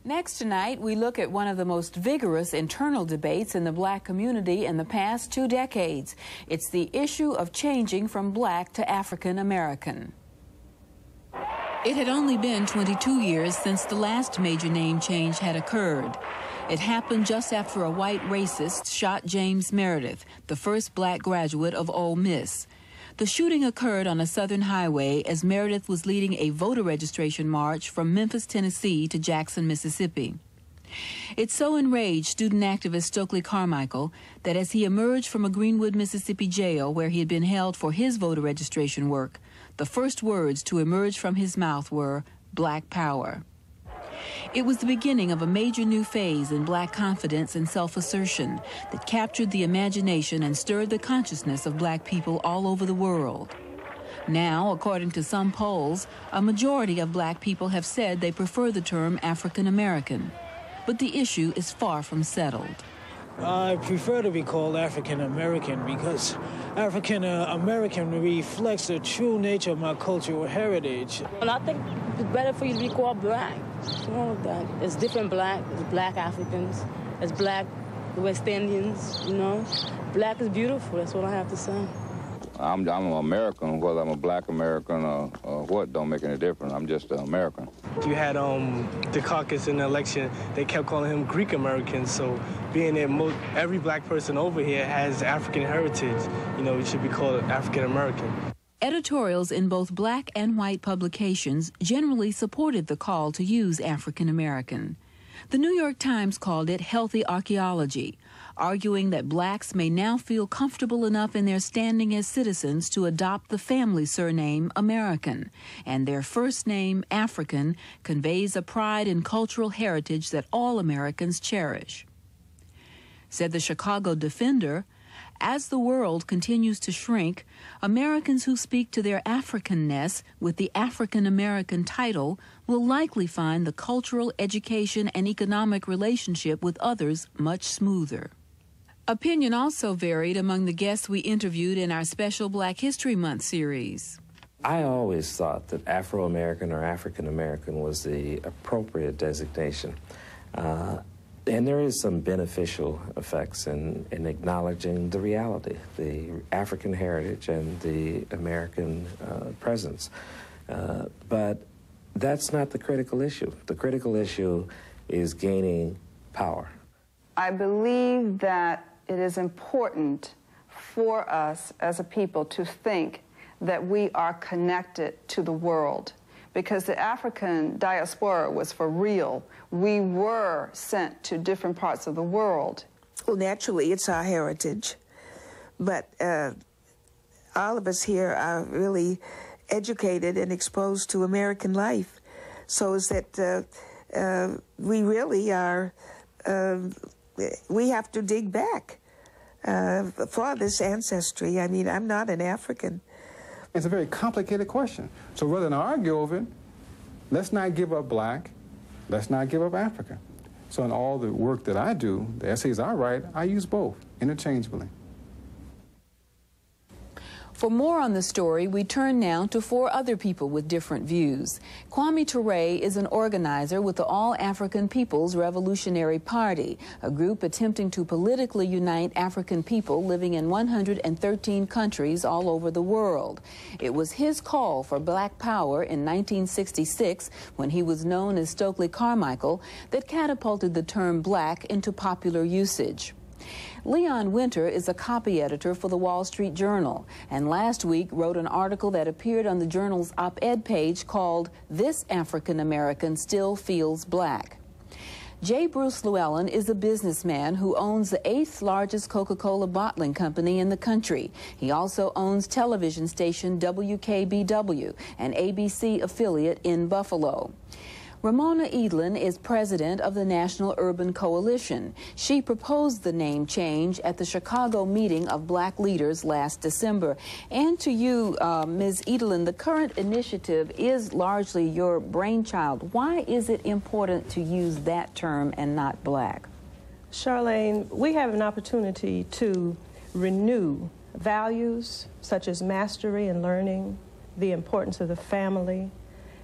Next tonight, we look at one of the most vigorous internal debates in the black community in the past 2 decades. It's the issue of changing from black to African American. It had only been 22 years since the last major name change had occurred. It happened just after a white racist shot James Meredith, the first black graduate of Ole Miss. The shooting occurred on a southern highway as Meredith was leading a voter registration march from Memphis, Tennessee to Jackson, Mississippi. It so enraged student activist Stokely Carmichael that as he emerged from a Greenwood, Mississippi jail where he had been held for his voter registration work, the first words to emerge from his mouth were "Black Power." It was the beginning of a major new phase in black confidence and self-assertion that captured the imagination and stirred the consciousness of black people all over the world. Now, according to some polls, a majority of black people have said they prefer the term African American. But the issue is far from settled. I prefer to be called African American because African American reflects the true nature of my cultural heritage. And I think it's better for you to be called black. What's wrong with that? It's different black. It's black Africans. It's black West Indians, you know. Black is beautiful. That's what I have to say. I'm an American, whether I'm a black American or what, don't make any difference. I'm just an American. You had the caucus in the election, they kept calling him Greek American, so being that every black person over here has African heritage, you know, it should be called African American. Editorials in both black and white publications generally supported the call to use African American. The New York Times called it healthy archaeology, arguing that blacks may now feel comfortable enough in their standing as citizens to adopt the family surname American, and their first name, African, conveys a pride in cultural heritage that all Americans cherish. Said the Chicago Defender, as the world continues to shrink, Americans who speak to their Africanness with the African American title will likely find the cultural, education, and economic relationship with others much smoother. Opinion also varied among the guests we interviewed in our special Black History Month series. I always thought that Afro-American or African American was the appropriate designation. And there is some beneficial effects in acknowledging the reality, the African heritage and the American presence. But that's not the critical issue. The critical issue is gaining power. I believe that it is important for us as a people to think that we are connected to the world, because the African diaspora was for real. We were sent to different parts of the world. Well, naturally, it's our heritage. But all of us here are really educated and exposed to American life. So is that we really are, we have to dig back for this ancestry. I mean, I'm not an African. It's a very complicated question. So rather than argue over it, let's not give up black, let's not give up Africa. So in all the work that I do, the essays I write, I use both interchangeably. For more on the story, we turn now to 4 other people with different views. Kwame Ture is an organizer with the All African People's Revolutionary Party, a group attempting to politically unite African people living in 113 countries all over the world. It was his call for black power in 1966, when he was known as Stokely Carmichael, that catapulted the term black into popular usage. Leon Winter is a copy editor for the Wall Street Journal, and last week wrote an article that appeared on the journal's op-ed page called "This African American Still Feels Black." J. Bruce Llewellyn is a businessman who owns the 8th largest Coca-Cola bottling company in the country. He also owns television station WKBW, an ABC affiliate in Buffalo. Ramona Edelin is president of the National Urban Coalition. She proposed the name change at the Chicago meeting of black leaders last December. And to you, Ms. Edelin, the current initiative is largely your brainchild. Why is it important to use that term and not black? Charlene, we have an opportunity to renew values such as mastery and learning, the importance of the family,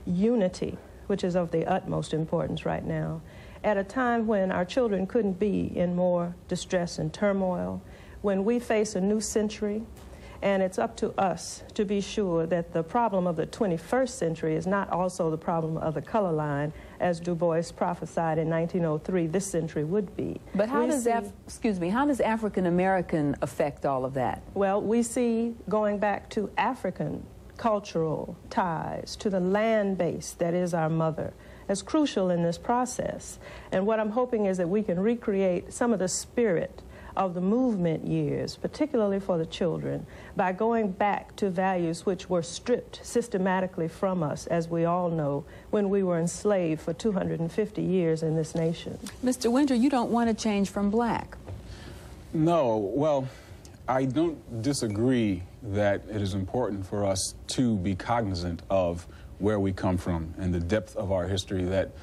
unity which is of the utmost importance right now, at a time when our children couldn't be in more distress and turmoil, when we face a new century, and it's up to us to be sure that the problem of the 21st century is not also the problem of the color line, as Du Bois prophesied in 1903 this century would be. But how does how does African American affect all of that? Well, we see going back to African cultural ties, to the land base that is our mother, as crucial in this process. And what I'm hoping is that we can recreate some of the spirit of the movement years, particularly for the children, by going back to values which were stripped systematically from us, as we all know, when we were enslaved for 250 years in this nation. Mr. Winter, you don't want to change from black. No, well, I don't disagree that it is important for us to be cognizant of where we come from and the depth of our history that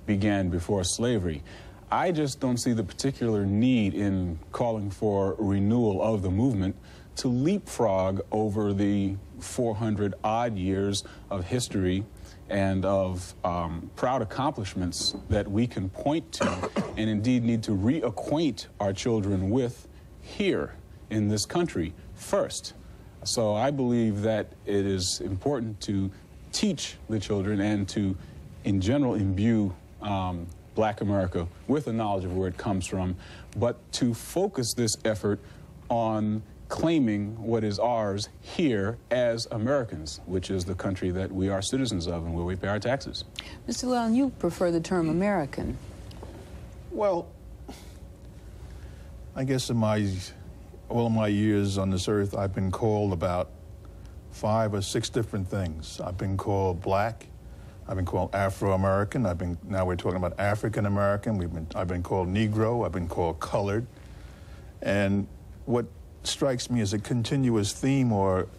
began before slavery. I just don't see the particular need in calling for renewal of the movement to leapfrog over the 400-odd years of history and of proud accomplishments that we can point to and indeed need to reacquaint our children with here in this country first. So I believe that it is important to teach the children and to, in general, imbue Black America with a knowledge of where it comes from, but to focus this effort on claiming what is ours here as Americans, which is the country that we are citizens of and where we pay our taxes. Mr. Llewellyn, you prefer the term American. Well, I guess in all of my years on this earth, I've been called about 5 or 6 different things. I've been called black. I've been called Afro-American. Now we're talking about African-American. I've been called Negro. I've been called colored. And what strikes me as a continuous theme or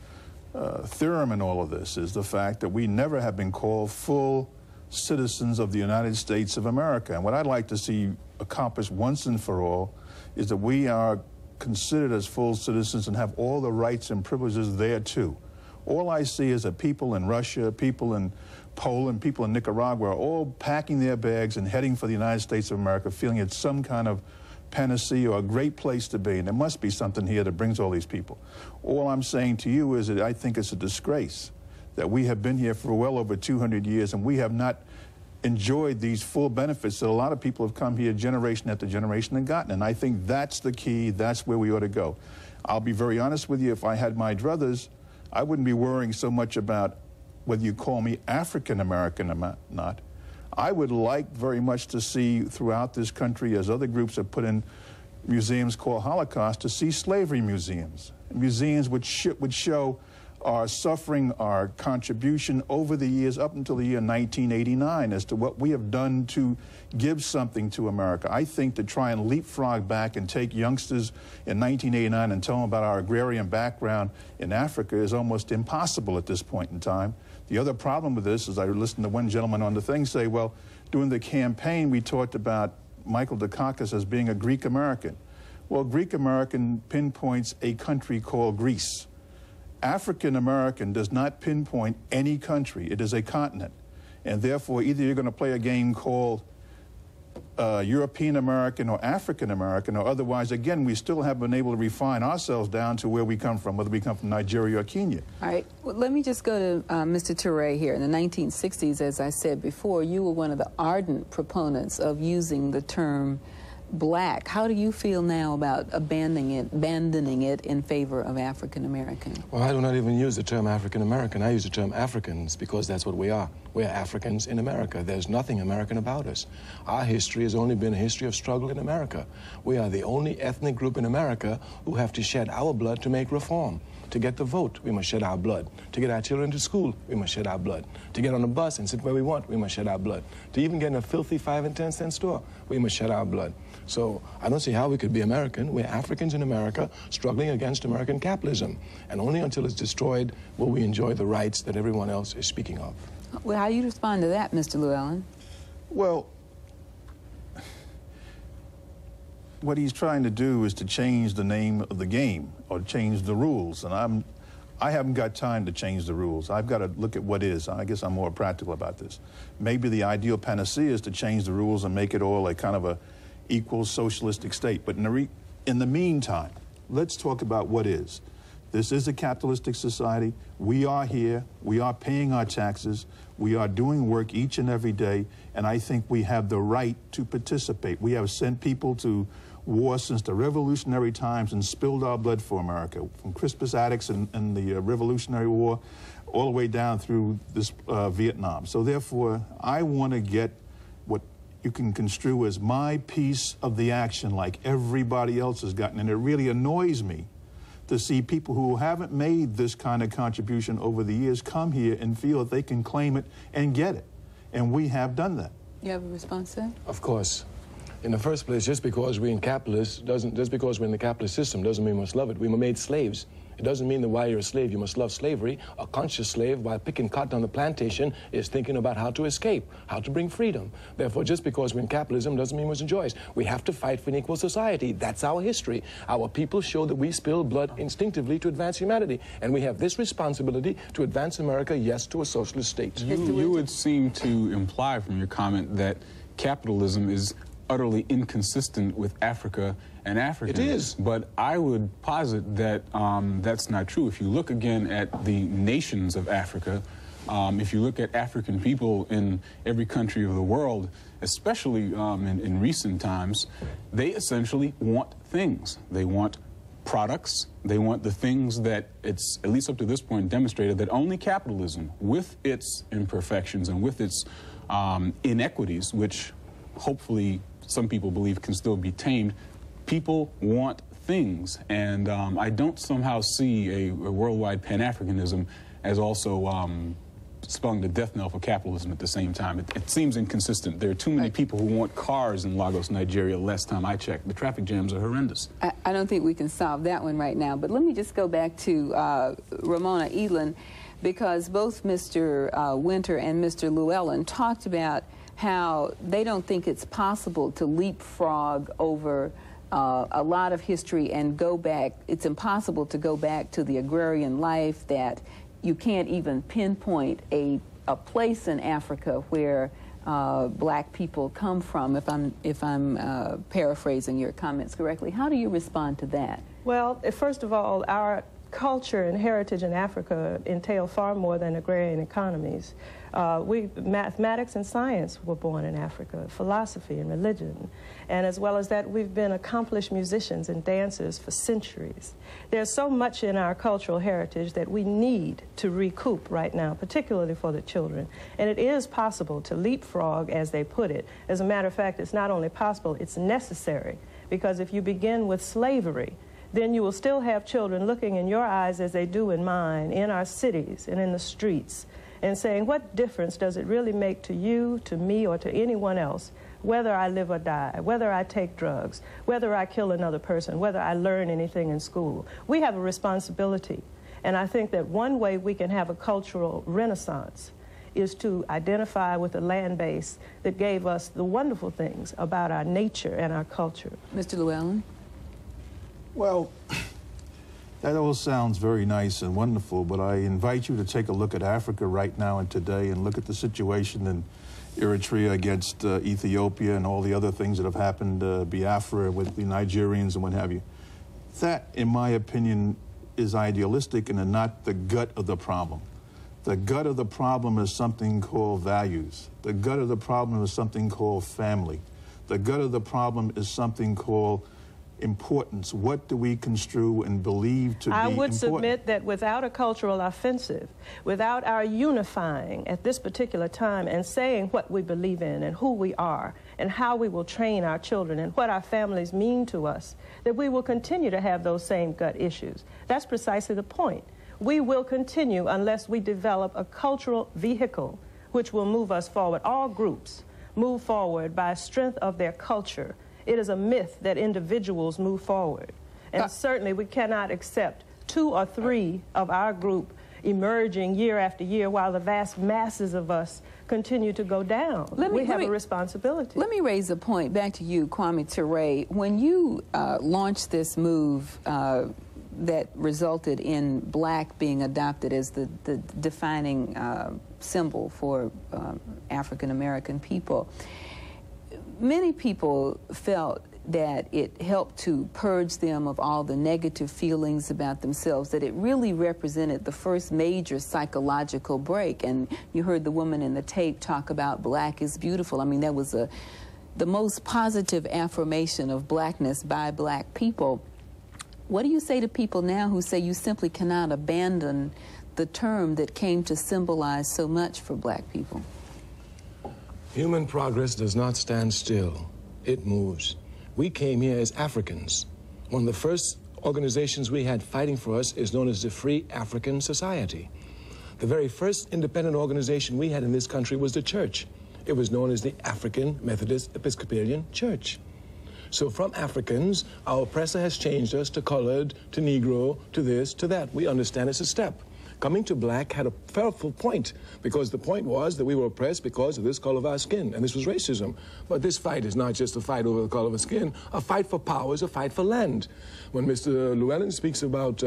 theorem in all of this is the fact that we never have been called full citizens of the United States of America. And what I'd like to see accomplished once and for all is that we are considered as full citizens and have all the rights and privileges there too. All I see is that people in Russia, people in Poland, people in Nicaragua are all packing their bags and heading for the United States of America, feeling it's some kind of panacea or a great place to be, and there must be something here that brings all these people. All I'm saying to you is that I think it's a disgrace that we have been here for well over 200 years and we have not enjoyed these full benefits that a lot of people have come here generation after generation and gotten. And I think that's the key, that's where we ought to go. I'll be very honest with you, if I had my druthers, I wouldn't be worrying so much about whether you call me African American or not. I would like very much to see throughout this country, as other groups have put in museums called Holocaust, to see slavery museums. Museums which would show our suffering, our contribution over the years up until the year 1989 as to what we have done to give something to America. I think to try and leapfrog back and take youngsters in 1989 and tell them about our agrarian background in Africa is almost impossible at this point in time. The other problem with this is I listened to one gentleman on the thing say, well, during the campaign we talked about Michael Dukakis as being a Greek American. Well, Greek American pinpoints a country called Greece. African American does not pinpoint any country. It is a continent. And therefore, either you're going to play a game called European American or African American, or otherwise, again, we still haven't been able to refine ourselves down to where we come from, whether we come from Nigeria or Kenya. All right. Well, let me just go to Mr. Ture here. In the 1960s, as I said before, you were one of the ardent proponents of using the term black. How do you feel now about abandoning it in favor of African American? Well, I do not even use the term African American. I use the term Africans because that's what we are. We are Africans in America. There's nothing American about us. Our history has only been a history of struggle in America. We are the only ethnic group in America who have to shed our blood to make reform. To get the vote, we must shed our blood. To get our children to school, we must shed our blood. To get on a bus and sit where we want, we must shed our blood. To even get in a filthy 5 and 10 cent store, we must shed our blood. So I don't see how we could be American. We're Africans in America struggling against American capitalism. And only until it's destroyed will we enjoy the rights that everyone else is speaking of. Well, how do you respond to that, Mr. Llewellyn? Well, what he's trying to do is to change the name of the game or change the rules. And I haven't got time to change the rules. I've got to look at what is. I guess I'm more practical about this. Maybe the ideal panacea is to change the rules and make it all a kind of a equal socialistic state. But in the meantime, let's talk about what is. This is a capitalistic society. We are here. We are paying our taxes. We are doing work each and every day. And I think we have the right to participate. We have sent people to war since the revolutionary times and spilled our blood for America, from Crispus Attucks and the Revolutionary War all the way down through this Vietnam. So therefore, I want to get what you can construe as my piece of the action like everybody else has gotten. And it really annoys me to see people who haven't made this kind of contribution over the years come here and feel that they can claim it and get it. And we have done that. You have a response, sir? Of course. In the first place, just because we're in just because we're in the capitalist system doesn't mean we must love it. We were made slaves. It doesn't mean that while you're a slave, you must love slavery. A conscious slave, while picking cotton on the plantation, is thinking about how to escape, how to bring freedom. Therefore, just because we're in capitalism doesn't mean we must enjoy it. We have to fight for an equal society. That's our history. Our people show that we spill blood instinctively to advance humanity. And we have this responsibility to advance America, yes, to a socialist state. You would seem to imply from your comment that capitalism is utterly inconsistent with Africa and Africans. It is. But I would posit that that's not true. If you look again at the nations of Africa, if you look at African people in every country of the world, especially in recent times, they essentially want things. They want products. They want the things that it's, at least up to this point, demonstrated that only capitalism, with its imperfections and with its inequities, which hopefully some people believe can still be tamed, people want things. And I don't somehow see a worldwide Pan-Africanism as also spelling the death knell for capitalism at the same time. It seems inconsistent. There are too many people who want cars in Lagos, Nigeria. Last time I checked, the traffic jams are horrendous. I don't think we can solve that one right now, but let me just go back to Ramona, Edelin, because both Mr. Wynter and Mr. Llewellyn talked about how they don't think it's possible to leapfrog over a lot of history and go back. It's impossible to go back to the agrarian life, that you can't even pinpoint a place in Africa where black people come from, if I'm paraphrasing your comments correctly. How do you respond to that? Well, first of all, our culture and heritage in Africa entail far more than agrarian economies. Mathematics and science were born in Africa, philosophy and religion, and as well as that, we've been accomplished musicians and dancers for centuries. There's so much in our cultural heritage that we need to recoup right now, particularly for the children. And it is possible to leapfrog, as they put it. As a matter of fact, it's not only possible, it's necessary, because if you begin with slavery, then you will still have children looking in your eyes as they do in mine, in our cities and in the streets, and saying, what difference does it really make to you, to me, or to anyone else, whether I live or die, whether I take drugs, whether I kill another person, whether I learn anything in school? We have a responsibility, and I think that one way we can have a cultural renaissance is to identify with a land base that gave us the wonderful things about our nature and our culture. Mr. Llewellyn? Well, that all sounds very nice and wonderful, but I invite you to take a look at Africa right now and today and look at the situation in Eritrea against Ethiopia and all the other things that have happened, Biafra with the Nigerians and what have you. That, in my opinion, is idealistic and not the gut of the problem. The gut of the problem is something called values. The gut of the problem is something called family. The gut of the problem is something called importance. What do we construe and believe to be important? I would submit that without a cultural offensive, without our unifying at this particular time and saying what we believe in and who we are and how we will train our children and what our families mean to us, that we will continue to have those same gut issues. That's precisely the point. We will continue unless we develop a cultural vehicle which will move us forward. All groups move forward by strength of their culture. It is a myth that individuals move forward. And certainly we cannot accept 2 or 3 of our group emerging year after year while the vast masses of us continue to go down. We have a responsibility. Let me raise a point back to you, Kwame Ture. When you launched this move that resulted in black being adopted as the defining symbol for African American people. Many people felt that it helped to purge them of all the negative feelings about themselves, that it really represented the first major psychological break. And you heard the woman in the tape talk about black is beautiful. I mean, that was the most positive affirmation of blackness by black people. What do you say to people now who say you simply cannot abandon the term that came to symbolize so much for black people? Human progress does not stand still. It moves. We came here as Africans. One of the first organizations we had fighting for us is known as the Free African Society. The very first independent organization we had in this country was the church. It was known as the African Methodist Episcopalian Church. So from Africans, our oppressor has changed us to colored, to Negro, to this, to that. We understand it's a step. Coming to black had a powerful point, because the point was that we were oppressed because of this color of our skin, and this was racism. But this fight is not just a fight over the color of our skin. A fight for power is a fight for land. When Mr. Llewellyn speaks about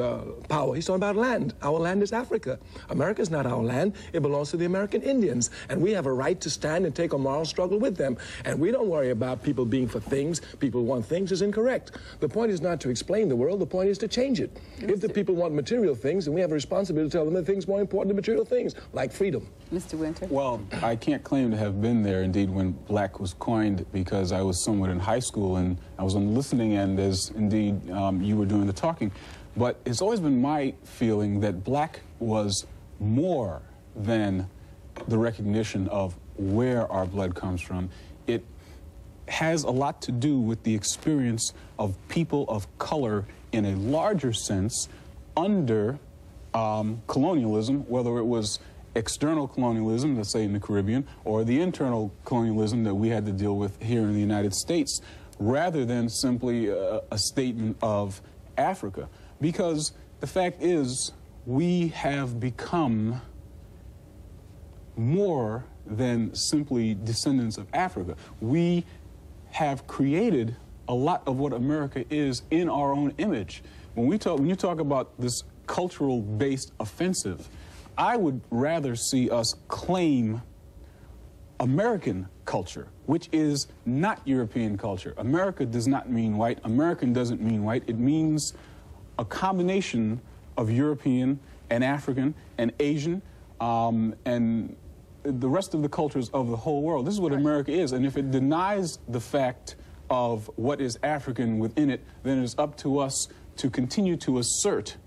power, he's talking about land. Our land is Africa. America is not our land. It belongs to the American Indians, and we have a right to stand and take a moral struggle with them. And we don't worry about people being for things. People want things is incorrect. The point is not to explain the world. The point is to change it. If the people want material things, then we have a responsibility to tell them that things more important than material things, like freedom. Mr. Winter? Well, I can't claim to have been there, indeed, when black was coined, because I was somewhat in high school and I was on the listening end as, indeed, you were doing the talking. But it's always been my feeling that black was more than the recognition of where our blood comes from. It has a lot to do with the experience of people of color in a larger sense under colonialism, whether it was external colonialism, let's say in the Caribbean, or the internal colonialism that we had to deal with here in the United States, rather than simply a statement of Africa. Because the fact is, we have become more than simply descendants of Africa. We have created a lot of what America is in our own image. When you talk about this cultural-based offensive, I would rather see us claim American culture, which is not European culture. America does not mean white. American doesn't mean white. It means a combination of European and African and Asian and the rest of the cultures of the whole world. This is what America is. And if it denies the fact of what is African within it, then it is up to us to continue to assert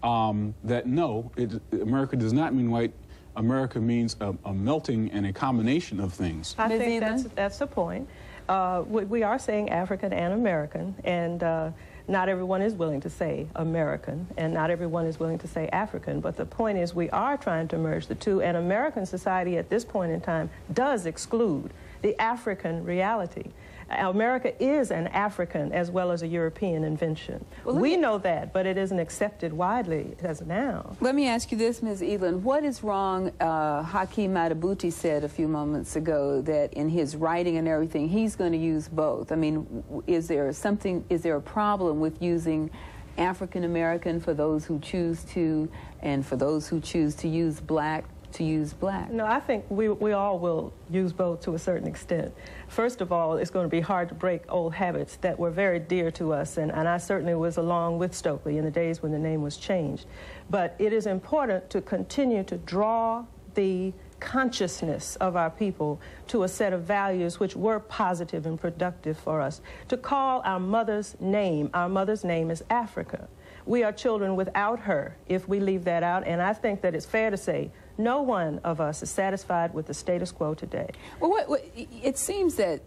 that no, America does not mean white. America means a melting and a combination of things. I think that's the point. We are saying African and American, and not everyone is willing to say American, and not everyone is willing to say African. But the point is, we are trying to merge the two, and American society at this point in time does exclude the African reality. America is an African as well as a European invention. Well, we know that, but it isn't accepted widely as now. Let me ask you this, Ms. Edelin. What is wrong? Hakeem Madabuti said a few moments ago that in his writing and everything, he's going to use both. I mean, is there a problem with using African American for those who choose to, and for those who choose to use black? No, I think we all will use both to a certain extent. First of all, it's going to be hard to break old habits that were very dear to us, and I certainly was along with Stokely in the days when the name was changed. But it is important to continue to draw the consciousness of our people to a set of values which were positive and productive for us. To call our mother's name is Africa. We are children without her if we leave that out, and I think that it's fair to say no one of us is satisfied with the status quo today. Well, it seems that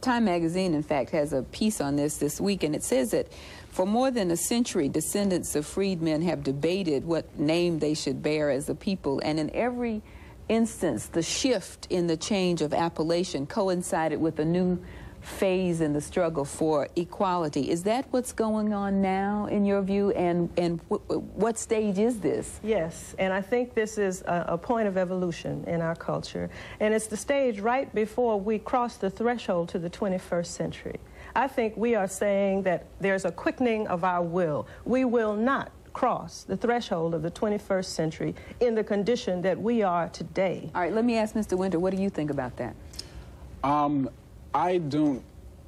Time magazine, in fact, has a piece on this week, and it says that for more than a century, descendants of freedmen have debated what name they should bear as a people, and in every instance, the shift in the change of appellation coincided with a new phase in the struggle for equality. Is that what's going on now, in your view, and what stage is this? Yes, and I think this is a point of evolution in our culture, and it's the stage right before we cross the threshold to the 21st century. I think we are saying that there's a quickening of our will. We will not cross the threshold of the 21st century in the condition that we are today. All right, let me ask Mr. Winter, what do you think about that? I don't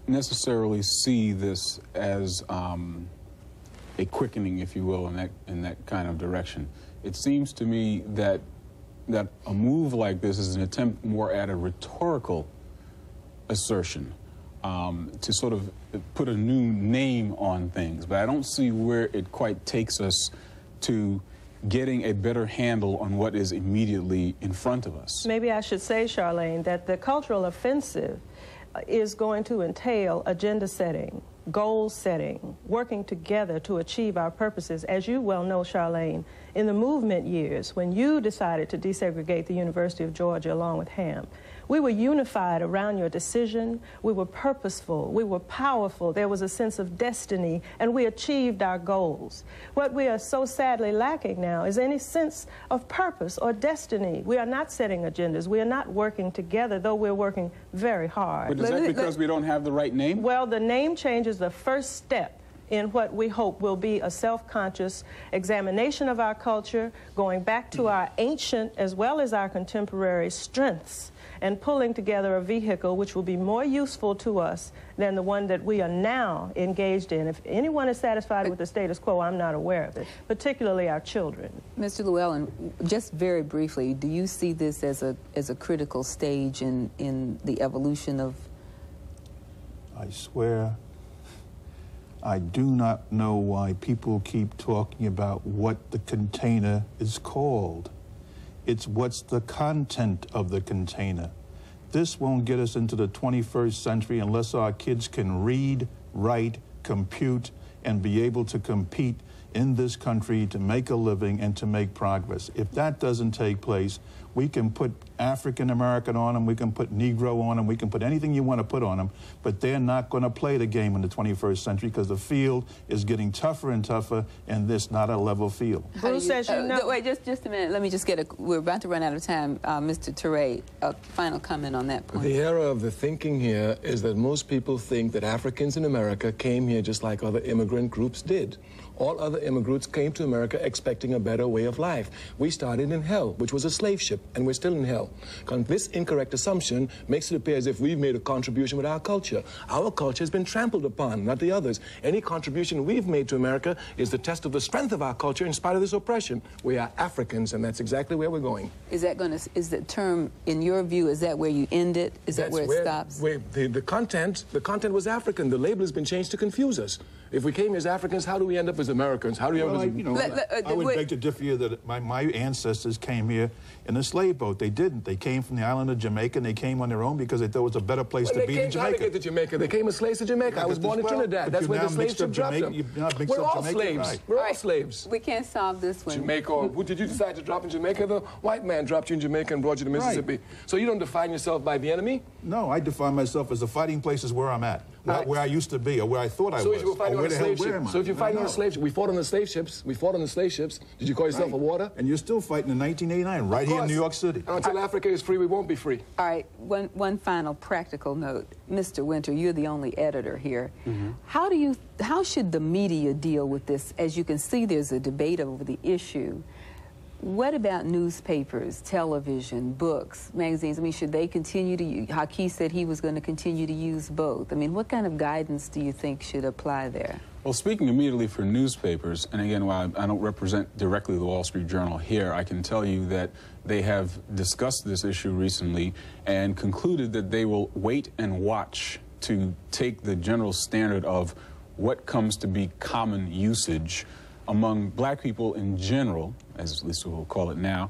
necessarily see this as a quickening, if you will, in that kind of direction. It seems to me that a move like this is an attempt more at a rhetorical assertion to sort of put a new name on things. But I don't see where it quite takes us to getting a better handle on what is immediately in front of us. Maybe I should say, Charlene, that the cultural offensive is going to entail agenda setting, goal setting, working together to achieve our purposes. As you well know, Charlene, in the movement years, when you decided to desegregate the University of Georgia along with Ham, we were unified around your decision. We were purposeful. We were powerful. There was a sense of destiny, and we achieved our goals. What we are so sadly lacking now is any sense of purpose or destiny. We are not setting agendas. We are not working together, though we're working very hard. But is that because we don't have the right name? Well, the name change is the first step in what we hope will be a self-conscious examination of our culture, going back to our ancient as well as our contemporary strengths, and pulling together a vehicle which will be more useful to us than the one that we are now engaged in. If anyone is satisfied with the status quo, I'm not aware of it, particularly our children. Mr. Llewellyn, just very briefly, do you see this as a critical stage in the evolution of... I swear, I do not know why people keep talking about what the container is called. It's what's the content of the container. This won't get us into the 21st century unless our kids can read, write, compute, and be able to compete in this country to make a living and to make progress. If that doesn't take place, we can put African American on them, we can put Negro on them, we can put anything you want to put on them, but they're not going to play the game in the 21st century because the field is getting tougher and tougher, and this not a level field. Bruce says you know. Wait, just a minute. Let me just get we're about to run out of time. Mr. Ture, a final comment on that point. The error of the thinking here is that most people think that Africans in America came here just like other immigrant groups did. All other immigrants came to America expecting a better way of life. We started in hell, which was a slave ship, and we're still in hell. This incorrect assumption makes it appear as if we've made a contribution with our culture. Our culture has been trampled upon, not the others. Any contribution we've made to America is the test of the strength of our culture in spite of this oppression. We are Africans, and that's exactly where we're going. Is the term, in your view, is that where you end it? Is that where it stops? The content was African. The label has been changed to confuse us. If we came as Africans, how do we end up as Americans? How do we end up as... I would beg to differ here that my ancestors came here in a slave boat. They didn't. They came from the island of Jamaica, and they came on their own because they thought it was a better place to be than Jamaica. How did they get to Jamaica? They came as slaves to Jamaica. I was born in Trinidad. That's where the slave ship dropped them. We're all slaves. Right. We're all slaves. We can't solve this one. Jamaica. Did you decide to drop in Jamaica? The white man dropped you in Jamaica and brought you to Mississippi. Right. So you don't define yourself by the enemy? No, I define myself as the fighting places where I'm at. Where I used to be, or where I thought I was. So if you're fighting on a slave ship, we fought on the slave ships. We fought on the slave ships. Did you call yourself a warder? And you're still fighting in 1989, right here in New York City. Until Africa is free, we won't be free. All right, one final practical note. Mr. Winter, you're the only editor here. Mm-hmm. How should the media deal with this? As you can see, there's a debate over the issue. What about newspapers, television, books, magazines? I mean, should they continue to use, Haki said he was going to continue to use both. I mean, what kind of guidance do you think should apply there? Well, speaking immediately for newspapers, and again, while I don't represent directly the Wall Street Journal here, I can tell you that they have discussed this issue recently and concluded that they will wait and watch to take the general standard of what comes to be common usage among black people in general, as at least we'll call it now,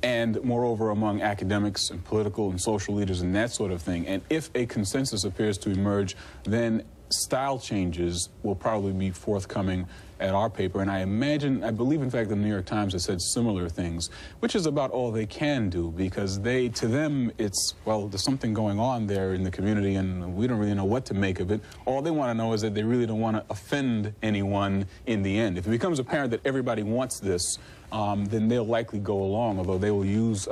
and moreover among academics and political and social leaders and that sort of thing. And if a consensus appears to emerge, then style changes will probably be forthcoming at our paper, and I believe in fact the New York Times has said similar things, which is about all they can do, because to them it's, well, there's something going on there in the community and we don't really know what to make of it. All they want to know is that they really don't want to offend anyone in the end. If it becomes apparent that everybody wants this, then they'll likely go along, although they will use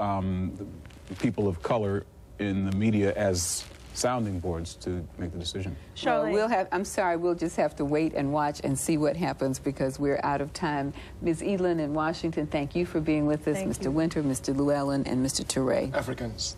people of color in the media as sounding boards to make the decision. Well, I'm sorry, we'll just have to wait and watch and see what happens because we're out of time. Ms. Edelin in Washington, thank you for being with us. Mr. Wynter, Mr. Llewellyn, and Mr. Ture. Africans.